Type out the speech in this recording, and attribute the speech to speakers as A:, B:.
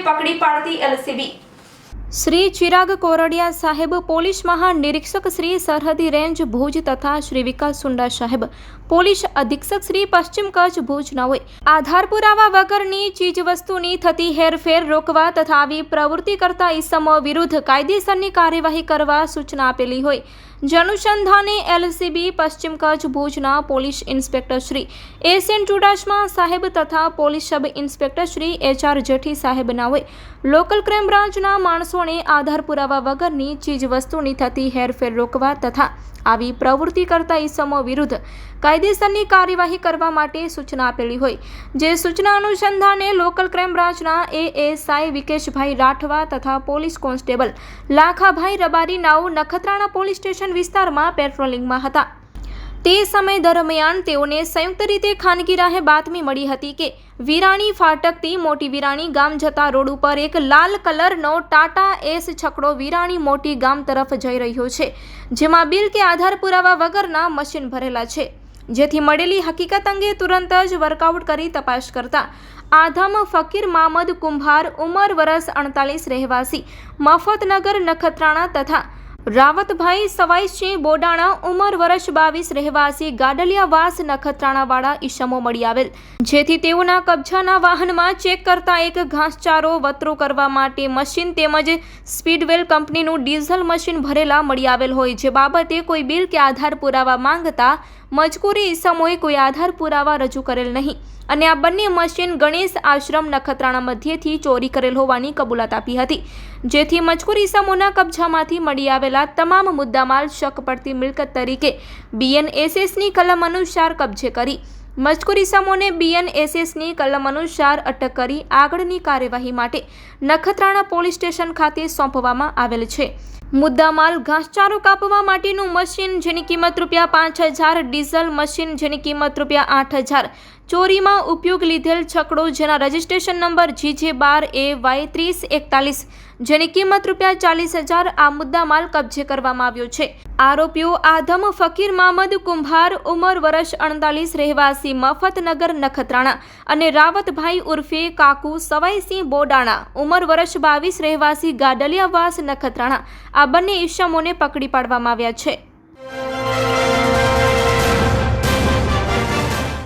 A: પકડી પાડતી એલસીબી।
B: શ્રી ચિરાગ કોરડિયા સાહેબ, પોલીસ મહાનિરીક્ષક શ્રી સરહદી રેન્જ ભુજ તથા શ્રી વિકાસ સુંડા સાહેબ, પોલીસ અધિક્ષક શ્રી પશ્ચિમ કચ્છ ભુજ નવોએ આધાર પુરાવા વગરની ચીજવસ્તુની થતી હેરફેર રોકવા તથા આવી પ્રવૃત્તિ કરતા ઇસમો વિરુદ્ધ કાયદેસરની કાર્યવાહી કરવા સૂચના આપેલી હોય જે અનુસંધાને એલસીબી પશ્ચિમ કચ્છ ભુજના police inspector Shri SN Chudasama સાહેબ તથા police sub inspector Shri HR Jethi સાહેબ નાઓએ લોકલ ક્રાઇમ બ્રાન્ચના માણસોને આધાર પુરાવા વગરની ચીજવસ્તુની થતી હેરફેર રોકવા તથા આવી પ્રવૃત્તિ કરતા ઇસમો વિરુદ્ધ કાયદેસરની કાર્યવાહી કરવા માટે સૂચના આપેલી હોય જે સૂચના અનુસંધાને લોકલ ક્રાઇમ બ્રાન્ચના એએસઆઈ વિકેશભાઈ રાઠવા તથા પોલીસ કોન્સ્ટેબલ લાખાભાઈ રબારી નાઓ નખત્રાણા પોલીસ સ્ટેશન વિસ્તારમાં પેટ્રોલિંગમાં હતા। તે સમય દરમિયાન તેઓને સંયુક્ત રીતે ખાનગી રાહે બાતમી મળી હતી કે વિરાણી ફાટકથી મોટી વિરાણી ગામ જતા રોડ ઉપર એક લાલ કલરનો ટાટા એસ છકડો વિરાણી મોટી ગામ તરફ જઈ રહ્યો છે, જેમાં બિલ કે આધાર પુરાવા વગરના મશીન ભરેલા છે। જેથી મળેલી હકીકત અંગે તુરંત જ વર્કઆઉટ કરી તપાસ કરતા આધમ ફકીર મામદ કુંભાર, ઉંમર વર્ષ 48, રહેવાસી મફતનગર નખત્રાણા તથા રાવતભાઈ સવાઈસિંહ બોડાણા, ઉંમર વર્ષ 22, રહેવાસી ગાડલિયાવાસ નખત્રાણાવાળા ઈસમો મળી આવેલ, જેથી તેઓના કબજાના વાહનમાં ચેક કરતા એક ઘાસચારો વતરો કરવા માટે મશીન તેમજ સ્પીડવેલ કંપનીનું ડીઝલ મશીન ભરેલા મળી આવેલ હોય જે બાબતે કોઈ બિલ કે આધાર પુરાવા માંગતા મજકૂરી ઈસમોએ કોઈ આધાર પુરાવા રજૂ કરેલ નહીં અને આ બંને મશીન ગણેશ આશ્રમ નખત્રાણા મધ્યથી ચોરી કરેલ હોવાની કબૂલાત આપી હતી, જેથી મજકૂર ઈસમોના કબજામાંથી મળી આવેલા તમામ મુદ્દામાલ શક પડતી મિલકત તરીકે બીએનએસએસની કલમ અનુસાર કબજે કરી મજકૂર ઈસમોને બીએનએસએસની કલમ અનુસાર અટક કરી આગળની કાર્યવાહી માટે નખત્રાણા પોલીસ સ્ટેશન ખાતે સોંપવામાં આવેલ છે। મુદ્દામાલ ઘાસચારો કાપવા માટેનું મશીન જેની કિંમત ₹5000, ડીઝલ મશીન જેની કિંમત ₹8000, ચોરીમાં ઉપયોગ લીધેલ છકડો જેના રજિસ્ટ્રેશન નંબર GJ12AY3041 જેની કિંમત ₹40000 આ મુદ્દામાલ કબજે કરવામાં આવ્યો છે। આરોપીઓ આધમ ફકીર મામદ કુંભાર, ઉંમર વર્ષ 48, રહેવાસી મફતનગર નખત્રાણા અને રાવતભાઈ ઉર્ફે કાકુ સવાઈસિંહ બોડાણા, ઉંમર વર્ષ 22, રહેવાસી ગાડલિયાવાસ નખત્રાણા, આ બંને ઈસમોને પકડી પાડવામાં આવ્યા છે।